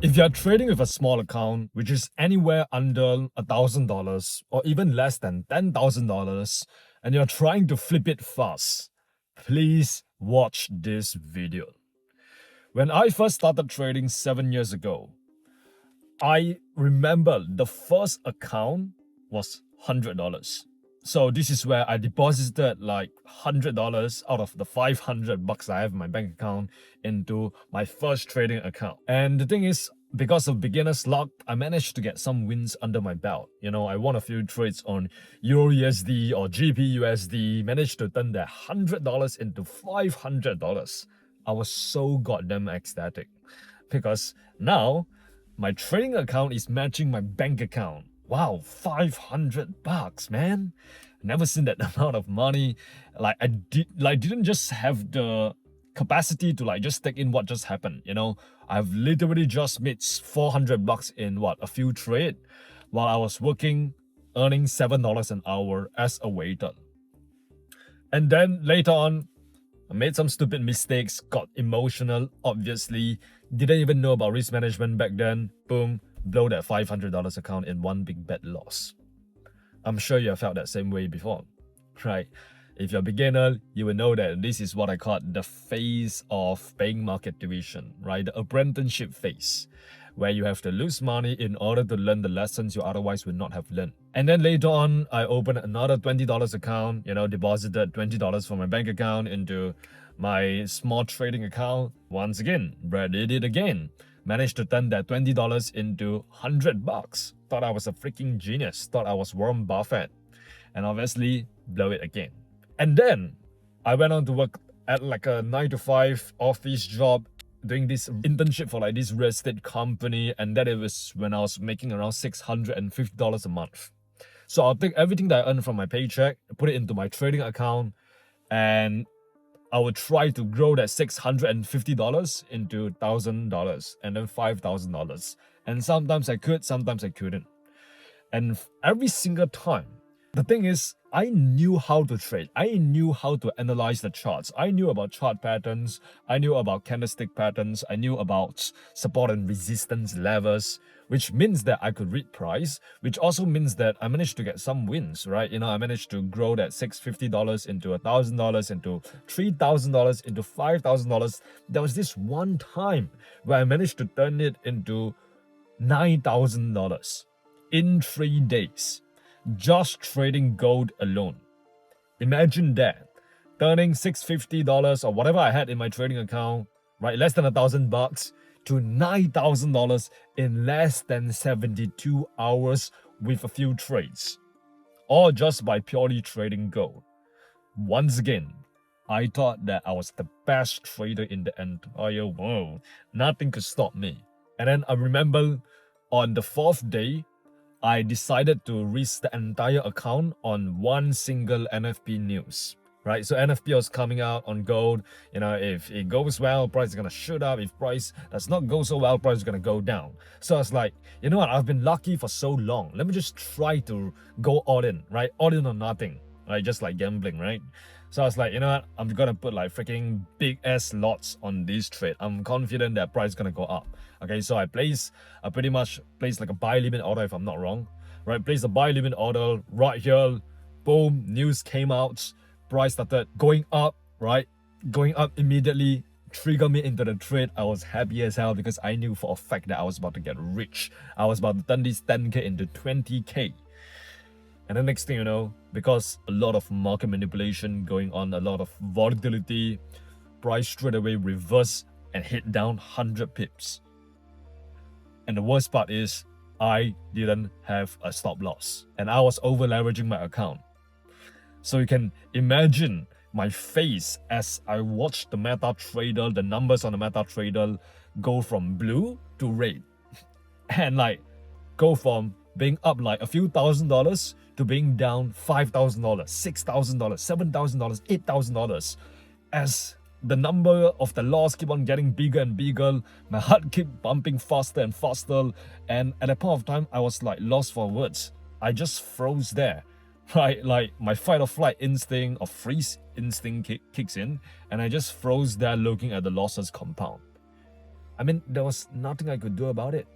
If you're trading with a small account, which is anywhere under $1,000 or even less than $10,000, and you're trying to flip it fast, please watch this video. When I first started trading 7 years ago, I remember the first account was $100. So this is where I deposited like $100 out of the $500 I have in my bank account into my first trading account. And the thing is, because of beginner's luck, I managed to get some wins under my belt. You know, I won a few trades on EURUSD or GBUSD, managed to turn that $100 into $500. I was so goddamn ecstatic because now my trading account is matching my bank account. Wow, $500, man. Never seen that amount of money. Like I didn't just have the capacity to just take in what just happened, you know. I've literally just made $400 in a few trades while I was working, earning $7 an hour as a waiter. And then later on, I made some stupid mistakes, got emotional, obviously, didn't even know about risk management back then. Boom, blow that $500 account in one big bet loss. I'm sure you have felt that same way before, right? If you're a beginner, you will know that this is what I call the phase of paying market tuition, right? The apprenticeship phase, where you have to lose money in order to learn the lessons you otherwise would not have learned. And then later on, I opened another $20 account, deposited $20 from my bank account into my small trading account. Once again, Brad did it again. Managed to turn that $20 into $100. Thought I was a freaking genius. Thought I was Warren Buffett. And obviously, blow it again. And then, I went on to work at a 9-to-5 office job, doing this internship for this real estate company. And that it was when I was making around $650 a month. So I'll take everything that I earned from my paycheck, put it into my trading account, and I would try to grow that $650 into $1,000 and then $5,000. And sometimes I could, sometimes I couldn't. And every single time, the thing is, I knew how to trade. I knew how to analyze the charts. I knew about chart patterns. I knew about candlestick patterns. I knew about support and resistance levels, which means that I could read price, which also means that I managed to get some wins, right? I managed to grow that $650 into $1,000, into $3,000, into $5,000. There was this one time where I managed to turn it into $9,000 in 3 days. Just trading gold alone. Imagine that. Turning $650 or whatever I had in my trading account, right, less than $1,000 to $9,000 in less than 72 hours with a few trades. All just by purely trading gold. Once again, I thought that I was the best trader in the entire world. Nothing could stop me. And then I remember on the 4th day, I decided to risk the entire account on one single NFP news, right? So NFP was coming out on gold. If it goes well, price is going to shoot up. If price does not go so well, price is going to go down. So I was like, you know what? I've been lucky for so long. Let me just try to go all in, right? All in or nothing, right? Just like gambling, right? So I was like, you know what? I'm going to put freaking big ass lots on this trade. I'm confident that price is going to go up. Okay, so I pretty much placed a buy limit order if I'm not wrong. Right, placed a buy limit order right here. Boom, news came out. Price started going up, right? Going up immediately. Triggered me into the trade. I was happy as hell because I knew for a fact that I was about to get rich. I was about to turn this 10K into 20K. And the next thing you know, because a lot of market manipulation going on, a lot of volatility, price straight away reversed and hit down 100 pips. And the worst part is, I didn't have a stop loss and I was over leveraging my account. So you can imagine my face as I watched the MetaTrader, the numbers on the MetaTrader go from blue to red. And go from being up a few $1,000s to being down $5,000, $6,000, $7,000, $8,000. As the number of the loss keep on getting bigger and bigger, my heart keep bumping faster and faster, and at that point of time, I was lost for words. I just froze there, right? My fight or flight instinct or freeze instinct kicks in, and I just froze there looking at the losses compound. I mean, there was nothing I could do about it.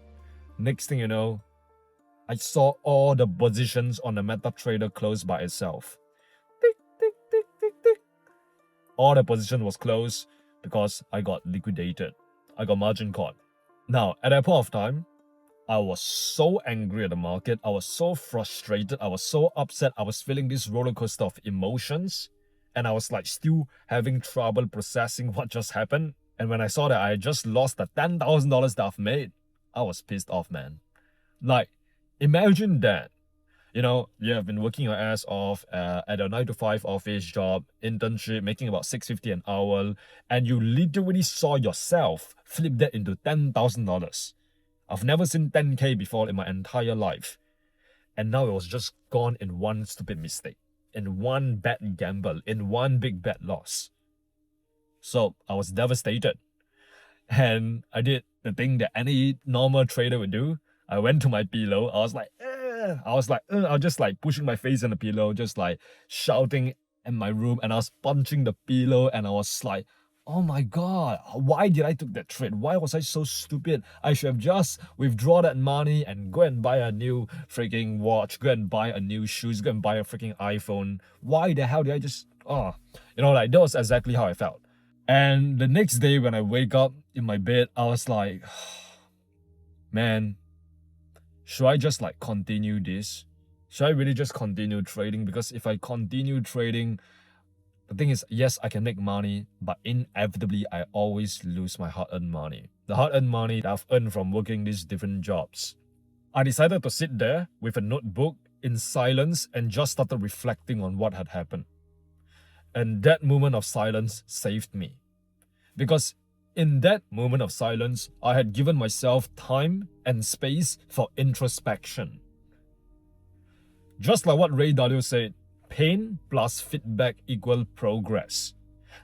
Next thing you know, I saw all the positions on the MetaTrader close by itself. Tick, tick, tick, tick, tick. All the position was closed because I got liquidated. I got margin caught. Now, at that point of time, I was so angry at the market. I was so frustrated. I was so upset. I was feeling this roller coaster of emotions. And I was like still having trouble processing what just happened. And when I saw that I just lost the $10,000 that I've made, I was pissed off, man. Like, imagine that. You know, you have been working your ass off at a 9 to 5 office job, internship, making about $6.50 an hour, and you literally saw yourself flip that into $10,000. I've never seen 10K before in my entire life. And now it was just gone in one stupid mistake, in one bad gamble, in one big bad loss. So I was devastated. And I did the thing that any normal trader would do. I went to my pillow. I was like, I was just like pushing my face in the pillow, just like shouting in my room, and I was punching the pillow, and I was like, oh my god, why did I took that trade? Why was I so stupid? I should have just withdraw that money and go and buy a new freaking watch, go and buy a new shoes, go and buy a freaking iPhone. Why the hell did I just like that was exactly how I felt. And the next day when I wake up in my bed, I was like, man, should I just like continue this? Should I really just continue trading? Because if I continue trading, the thing is, yes, I can make money, but inevitably I always lose my hard-earned money. The hard-earned money that I've earned from working these different jobs. I decided to sit there with a notebook in silence and just started reflecting on what had happened. And that moment of silence saved me. Because in that moment of silence, I had given myself time and space for introspection. Just like what Ray Dalio said, pain plus feedback equal progress.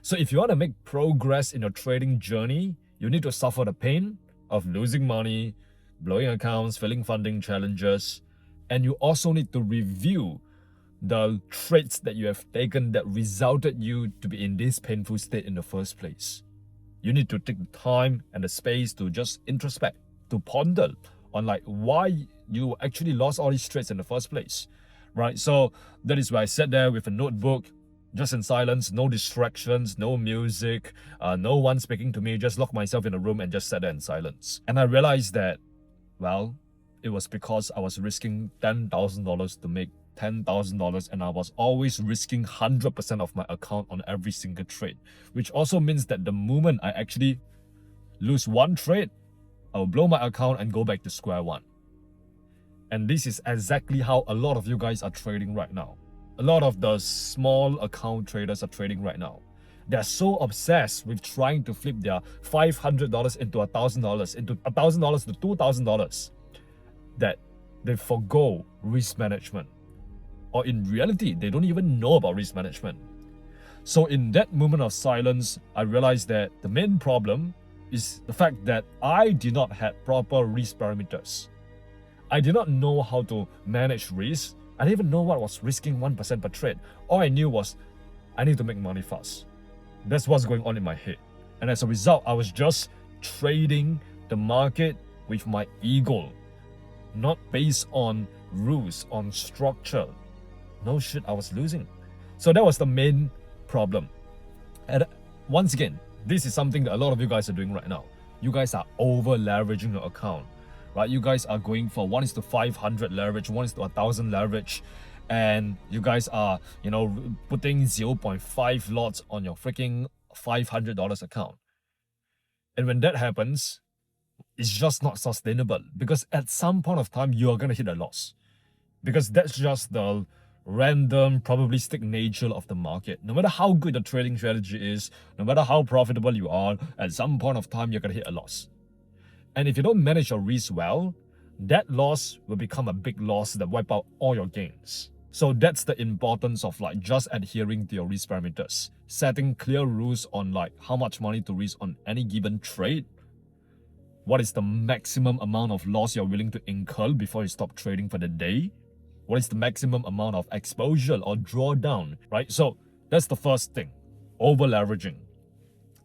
So if you want to make progress in your trading journey, you need to suffer the pain of losing money, blowing accounts, failing funding challenges, and you also need to review the traits that you have taken that resulted you to be in this painful state in the first place. You need to take the time and the space to just introspect, to ponder on like why you actually lost all these trades in the first place, right? So that is why I sat there with a notebook, just in silence, no distractions, no music, no one speaking to me, just locked myself in a room and just sat there in silence. And I realized that, well, it was because I was risking $10,000 to make $10,000, and I was always risking 100% of my account on every single trade, which also means that the moment I actually lose one trade, I will blow my account and go back to square one. And this is exactly how a lot of you guys are trading right now. A lot of the small account traders are trading right now. They're so obsessed with trying to flip their $500 into $1,000, into $1,000 to $2,000, that they forgo risk management. Or in reality, they don't even know about risk management. So in that moment of silence, I realized that the main problem is the fact that I did not have proper risk parameters. I did not know how to manage risk. I didn't even know what was risking 1% per trade. All I knew was I need to make money fast. That's what's going on in my head. And as a result, I was just trading the market with my ego, not based on rules, on structure. No shit, I was losing. So that was the main problem. And once again, this is something that a lot of you guys are doing right now. You guys are over leveraging your account, right? You guys are going for 1:500 leverage, 1:1000 leverage, and you guys are, putting 0.5 lots on your freaking $500 account. And when that happens, it's just not sustainable, because at some point of time, you're going to hit a loss, because that's just the random probabilistic nature of the market. No matter how good the trading strategy is, no matter how profitable you are, at some point of time, you're going to hit a loss. And if you don't manage your risk well, that loss will become a big loss that wipe out all your gains. So that's the importance of like just adhering to your risk parameters, setting clear rules on like how much money to risk on any given trade. What is the maximum amount of loss you're willing to incur before you stop trading for the day? What is the maximum amount of exposure or drawdown, right? So that's the first thing, over leveraging.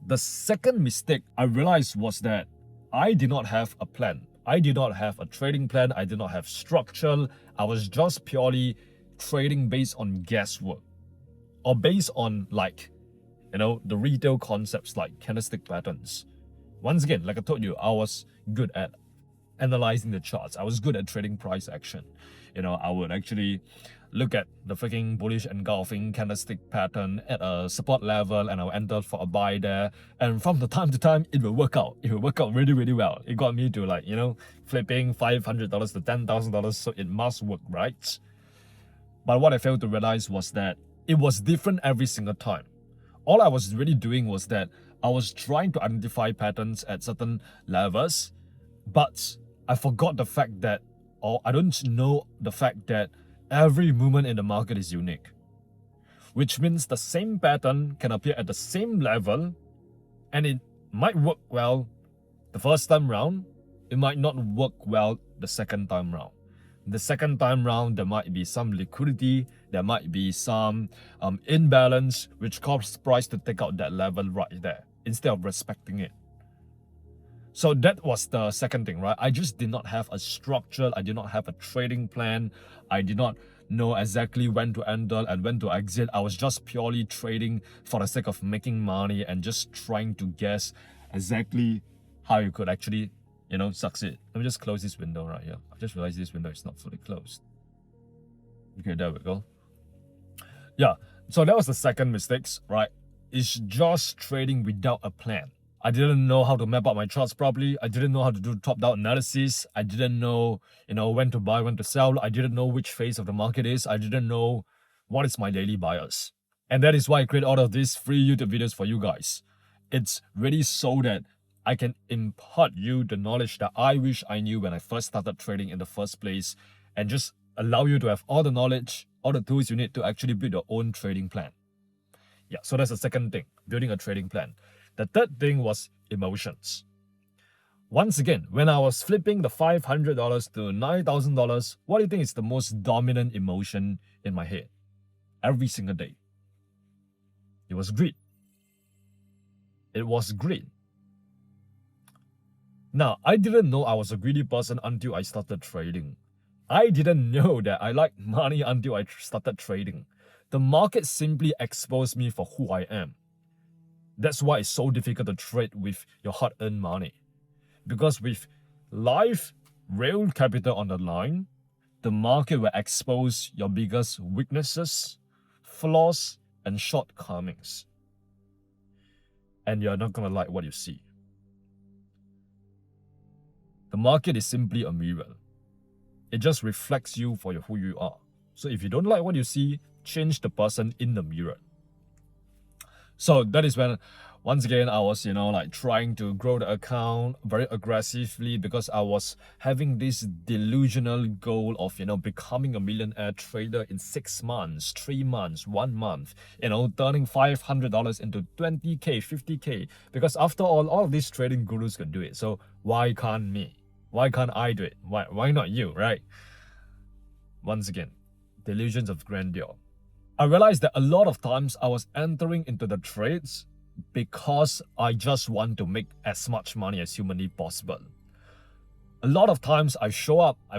The second mistake I realized was that I did not have a plan. I did not have a trading plan. I did not have structure. I was just purely trading based on guesswork or based on the retail concepts like candlestick patterns. Once again, like I told you, I was good at analyzing the charts. I was good at trading price action. I would actually look at the freaking bullish engulfing candlestick pattern at a support level and I'll enter for a buy there. And from the time to time, it will work out. It will work out really, really well. It got me to flipping $500 to $10,000. So it must work, right? But what I failed to realize was that it was different every single time. All I was really doing was that I was trying to identify patterns at certain levels, but I forgot the fact that, or I don't know the fact that every movement in the market is unique. Which means the same pattern can appear at the same level and it might work well the first time round, it might not work well the second time round. The second time round, there might be some liquidity, there might be some imbalance, which causes price to take out that level right there instead of respecting it. So that was the second thing, right? I just did not have a structure. I did not have a trading plan. I did not know exactly when to enter and when to exit. I was just purely trading for the sake of making money and just trying to guess exactly how you could actually succeed. Let me just close this window right here. I just realized this window is not fully closed. Okay, there we go. Yeah, so that was the second mistake, right? It's just trading without a plan. I didn't know how to map out my charts properly. I didn't know how to do top-down analysis. I didn't know, when to buy, when to sell. I didn't know which phase of the market is. I didn't know what is my daily bias. And that is why I create all of these free YouTube videos for you guys. It's really so that I can impart you the knowledge that I wish I knew when I first started trading in the first place and just allow you to have all the knowledge, all the tools you need to actually build your own trading plan. Yeah, so that's the second thing, building a trading plan. The third thing was emotions. Once again, when I was flipping the $500 to $9,000, what do you think is the most dominant emotion in my head? Every single day. It was greed. It was greed. Now, I didn't know I was a greedy person until I started trading. I didn't know that I liked money until I started trading. The market simply exposed me for who I am. That's why it's so difficult to trade with your hard-earned money. Because with live, real capital on the line, the market will expose your biggest weaknesses, flaws, and shortcomings. And you're not going to like what you see. The market is simply a mirror. It just reflects you for who you are. So if you don't like what you see, change the person in the mirror. So that is when, once again, I was, trying to grow the account very aggressively because I was having this delusional goal of, becoming a millionaire trader in 6 months, 3 months, 1 month, turning $500 into 20K, 50K. Because after all of these trading gurus can do it. So why can't me? Why can't I do it? Why not you, right? Once again, delusions of grandeur. I realized that a lot of times I was entering into the trades because I just want to make as much money as humanly possible. A lot of times I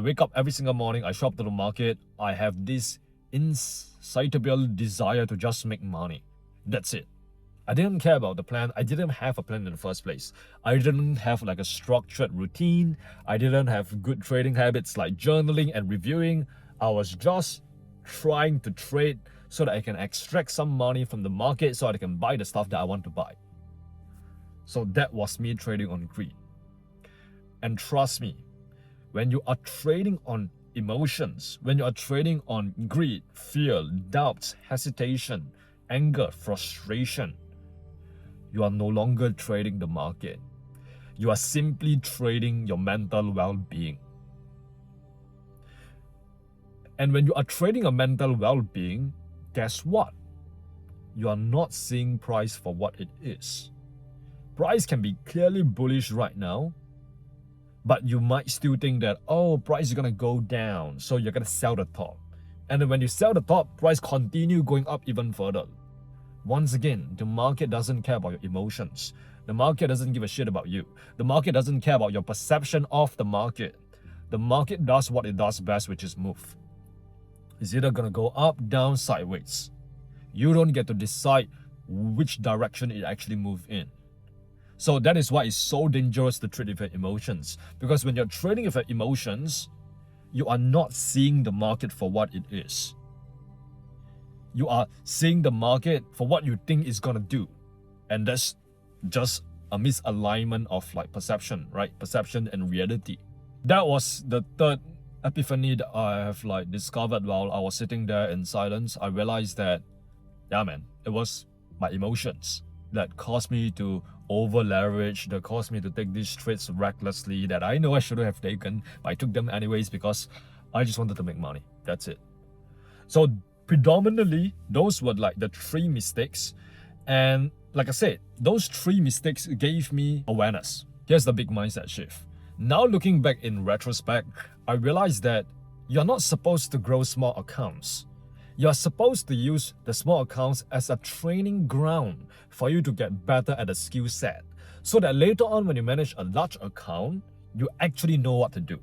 wake up every single morning, I show up to the market, I have this insatiable desire to just make money. That's it. I didn't care about the plan. I didn't have a plan in the first place. I didn't have a structured routine. I didn't have good trading habits like journaling and reviewing. I was just trying to trade so that I can extract some money from the market so that I can buy the stuff that I want to buy. So that was me trading on greed. And trust me, when you are trading on emotions, when you are trading on greed, fear, doubts, hesitation, anger, frustration, you are no longer trading the market. You are simply trading your mental well-being. And when you are trading a mental well-being, guess what? You are not seeing price for what it is. Price can be clearly bullish right now, but you might still think that, price is gonna go down, so you're gonna sell the top. And then when you sell the top, price continue going up even further. Once again, the market doesn't care about your emotions. The market doesn't give a shit about you. The market doesn't care about your perception of the market. The market does what it does best, which is move. It's either gonna go up, down, sideways. You don't get to decide which direction it actually moves in. So that is why it's so dangerous to trade with your emotions. Because when you're trading with your emotions, you are not seeing the market for what it is. You are seeing the market for what you think it's gonna do. And that's just a misalignment of like perception, right? Perception and reality. That was the third epiphany that I have like discovered while I was sitting there in silence. I realized that, yeah man, it was my emotions that caused me to over leverage, that caused me to take these trades recklessly that I know I shouldn't have taken, but I took them anyways because I just wanted to make money. That's it. So predominantly, those were like the 3 mistakes. And like I said, those 3 mistakes gave me awareness. Here's the big mindset shift. Now looking back in retrospect, I realized that you're not supposed to grow small accounts. You're supposed to use the small accounts as a training ground for you to get better at a skill set, so that later on when you manage a large account, you actually know what to do.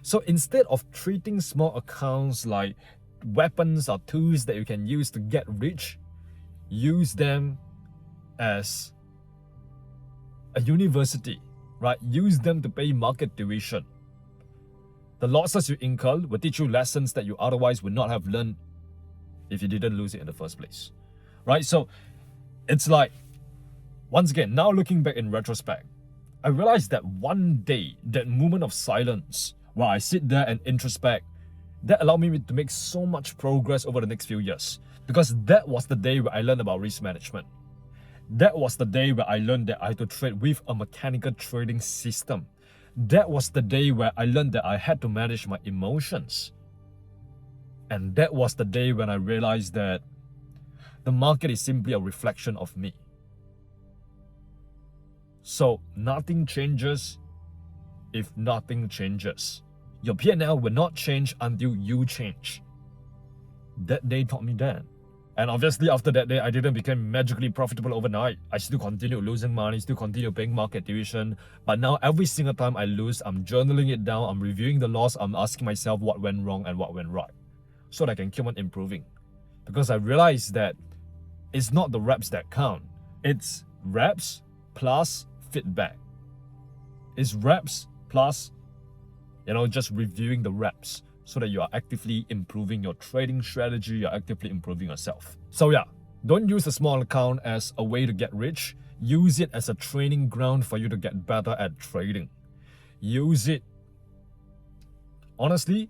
So instead of treating small accounts like weapons or tools that you can use to get rich, use them as a university, right? Use them to pay market tuition. The losses you incur will teach you lessons that you otherwise would not have learned if you didn't lose it in the first place, right? So it's like, once again, now looking back in retrospect, I realized that one day, that moment of silence where I sit there and introspect, that allowed me to make so much progress over the next few years. Because that was the day where I learned about risk management. That was the day where I learned that I had to trade with a mechanical trading system. That was the day where I learned that I had to manage my emotions. And that was the day when I realized that the market is simply a reflection of me. So nothing changes if nothing changes. Your P&L will not change until you change. That day taught me that. And obviously after that day, I didn't become magically profitable overnight. I still continue losing money, still continue paying market tuition. But now every single time I lose, I'm journaling it down, I'm reviewing the loss, I'm asking myself what went wrong and what went right, so that I can keep on improving. Because I realized that it's not the reps that count. It's reps plus feedback. It's reps plus, just reviewing the reps, so that you are actively improving your trading strategy, you're actively improving yourself. So yeah, don't use a small account as a way to get rich. Use it as a training ground for you to get better at trading. Use it. Honestly,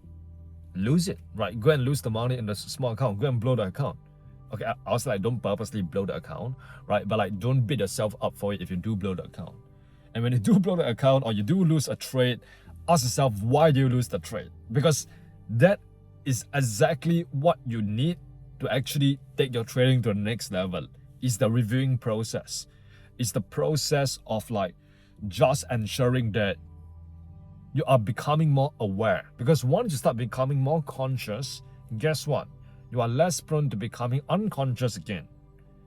lose it, right? Go and lose the money in the small account. Go and blow the account. Okay, I was like, don't purposely blow the account, right? But like, don't beat yourself up for it if you do blow the account. And when you do blow the account or you do lose a trade, ask yourself, why do you lose the trade? Because that is exactly what you need to actually take your trading to the next level. It's the reviewing process. It's the process of like just ensuring that you are becoming more aware. Because once you start becoming more conscious, guess what? You are less prone to becoming unconscious again.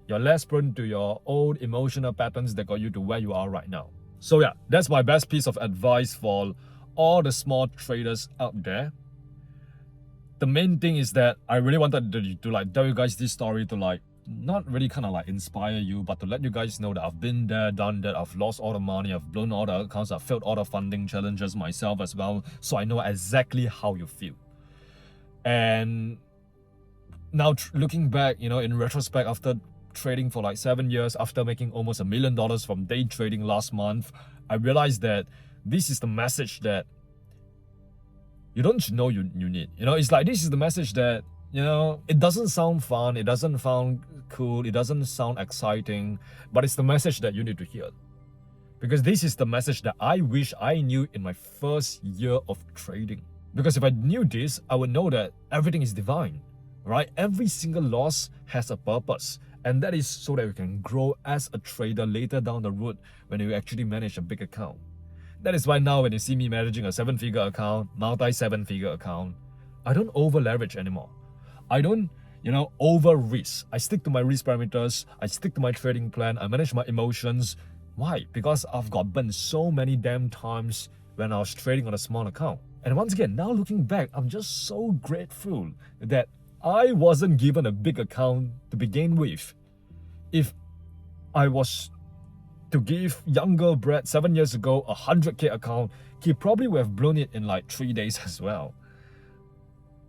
You're less prone to your old emotional patterns that got you to where you are right now. So yeah, that's my best piece of advice for all the small traders out there. The main thing is that I really wanted to like tell you guys this story to like not really kind of like inspire you, but to let you guys know that I've been there, done that, I've lost all the money, I've blown all the accounts, I've failed all the funding challenges myself as well, so I know exactly how you feel. And now looking back, in retrospect, after trading for like 7 years, after making almost $1 million from day trading last month, I realized that this is the message that you don't know you need. It's like, this is the message that, it doesn't sound fun, it doesn't sound cool, it doesn't sound exciting, but it's the message that you need to hear. Because this is the message that I wish I knew in my first year of trading. Because if I knew this, I would know that everything is divine, right? Every single loss has a purpose. And that is so that you can grow as a trader later down the road when you actually manage a big account. That is why now when you see me managing a 7-figure account, multi-7-figure account, I don't over leverage anymore. I don't over risk. I stick to my risk parameters. I stick to my trading plan. I manage my emotions. Why? Because I've got burned so many damn times when I was trading on a small account. And once again, now looking back, I'm just so grateful that I wasn't given a big account to begin with. If I was to give younger Brad 7 years ago a 100k account, he probably would have blown it in like 3 days as well.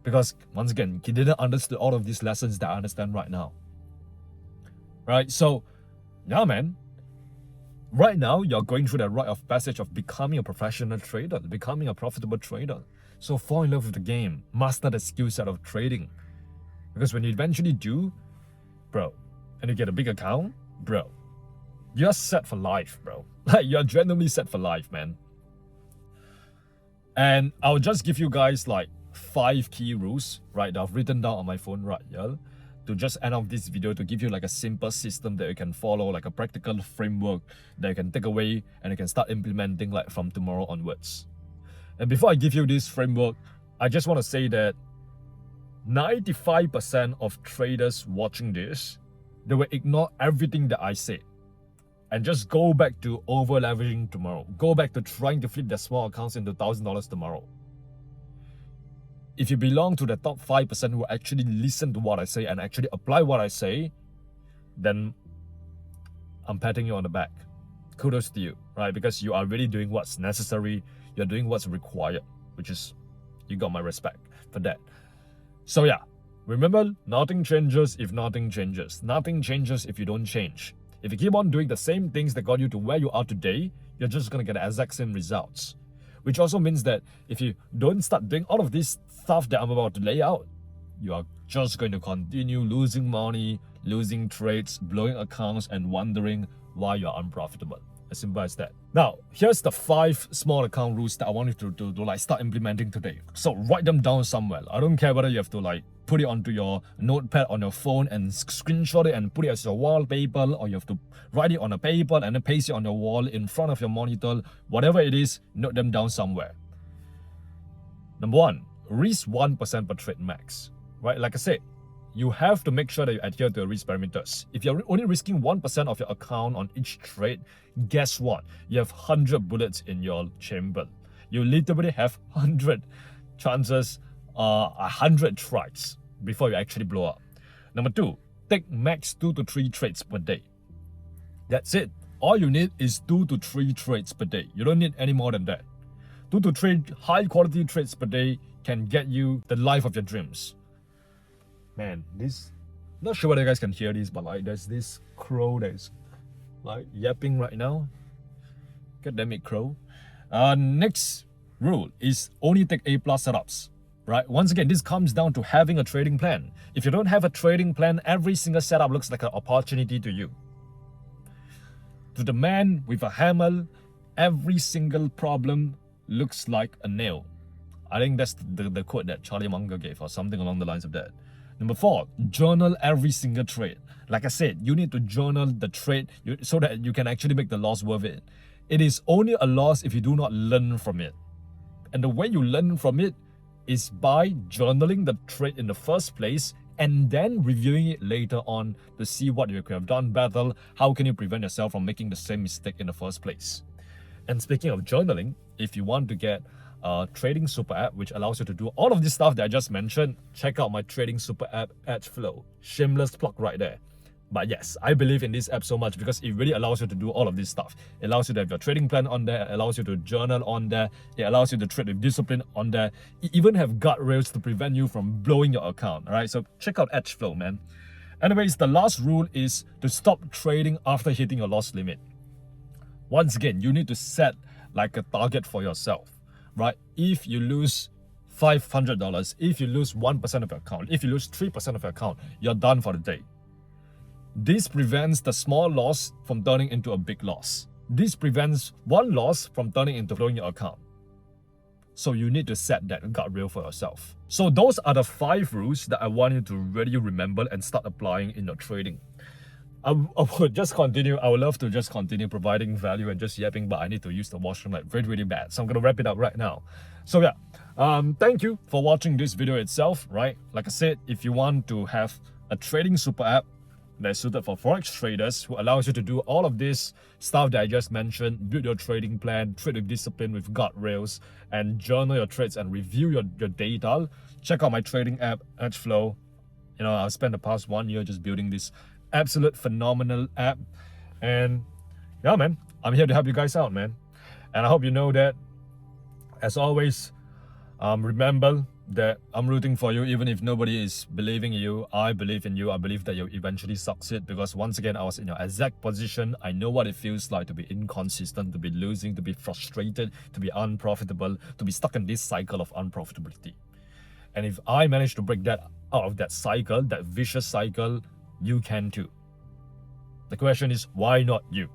Because once again, he didn't understand all of these lessons that I understand right now. Right? So, yeah, man. Right now, you're going through the rite of passage of becoming a professional trader, becoming a profitable trader. So fall in love with the game, master the skill set of trading. Because when you eventually do, bro, and you get a big account, bro, you're set for life, bro. Like, you're genuinely set for life, man. And I'll just give you guys like 5 key rules, right, that I've written down on my phone right here, to just end off this video, to give you like a simple system that you can follow, like a practical framework that you can take away and you can start implementing like from tomorrow onwards. And before I give you this framework, I just want to say that 95% of traders watching this, they will ignore everything that I say and just go back to over leveraging tomorrow. Go back to trying to flip their small accounts into $1,000 tomorrow. If you belong to the top 5% who actually listen to what I say and actually apply what I say, then I'm patting you on the back. Kudos to you, right? Because you are really doing what's necessary. You're doing what's required, which is, you got my respect for that. So yeah, remember, nothing changes if nothing changes. Nothing changes if you don't change. If you keep on doing the same things that got you to where you are today, you're just going to get the exact same results. Which also means that if you don't start doing all of this stuff that I'm about to lay out, you are just going to continue losing money, losing trades, blowing accounts, and wondering why you're unprofitable. As simple as that. Now, here's the 5 small account rules that I want you to like start implementing today. So write them down somewhere. I don't care whether you have to like put it onto your notepad on your phone and screenshot it and put it as your wallpaper, or you have to write it on a paper and then paste it on your wall in front of your monitor. Whatever it is, note them down somewhere. Number 1, risk 1% per trade max. Right? Like I said, you have to make sure that you adhere to the risk parameters. If you're only risking 1% of your account on each trade, guess what? You have 100 bullets in your chamber. You literally have 100 chances, 100 tries before you actually blow up. Number 2, take max 2 to 3 trades per day. That's it. All you need is 2 to 3 trades per day. You don't need any more than that. 2 to 3 high quality trades per day can get you the life of your dreams. Man, not sure whether you guys can hear this, but like there's this crow that's like yapping right now. God damn it, crow. Next rule is only take A+ setups. Right? Once again, this comes down to having a trading plan. If you don't have a trading plan, every single setup looks like an opportunity to you. To the man with a hammer, every single problem looks like a nail. I think that's the quote that Charlie Munger gave, or something along the lines of that. Number 4, journal every single trade. Like I said, you need to journal the trade so that you can actually make the loss worth it. It is only a loss if you do not learn from it. And the way you learn from it is by journaling the trade in the first place and then reviewing it later on to see what you could have done better. How can you prevent yourself from making the same mistake in the first place? And speaking of journaling, if you want to get a trading super app which allows you to do all of this stuff that I just mentioned, check out my trading super app, Edgeflow. Shameless plug right there. But yes, I believe in this app so much because it really allows you to do all of this stuff. It allows you to have your trading plan on there, it allows you to journal on there, it allows you to trade with discipline on there. It even have guardrails to prevent you from blowing your account. Alright, so check out Edgeflow, man. Anyways, the last rule is to stop trading after hitting your loss limit. Once again, you need to set like a target for yourself. Right? If you lose $500, if you lose 1% of your account, if you lose 3% of your account, you're done for the day. This prevents the small loss from turning into a big loss. This prevents one loss from turning into blowing your account. So you need to set that guardrail for yourself. So those are the 5 rules that I want you to really remember and start applying in your trading. I would just continue. I would love to just continue providing value and just yapping, but I need to use the washroom like really, really bad. So I'm going to wrap it up right now. So yeah, Thank you for watching this video itself, right? Like I said, if you want to have a trading super app that's suited for forex traders, who allows you to do all of this stuff that I just mentioned, build your trading plan, trade with discipline with guardrails, and journal your trades and review your data, check out my trading app, Edgeflow. You know, I've spent the past 1 year just building this absolute phenomenal app. And yeah, man, I'm here to help you guys out, man. And I hope you know that, as always, remember that I'm rooting for you. Even if nobody is believing in you, I believe in you. I believe that you'll eventually succeed, because once again, I was in your exact position. I know what it feels like to be inconsistent, to be losing, to be frustrated, to be unprofitable, to be stuck in this cycle of unprofitability. And if I manage to break that out of that cycle, that vicious cycle, you can too. The question is, why not you?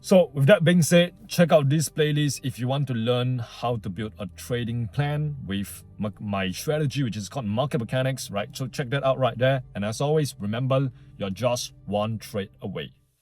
So with that being said, check out this playlist if you want to learn how to build a trading plan with my strategy, which is called market mechanics, right? So check that out right there. And as always, remember, you're just one trade away.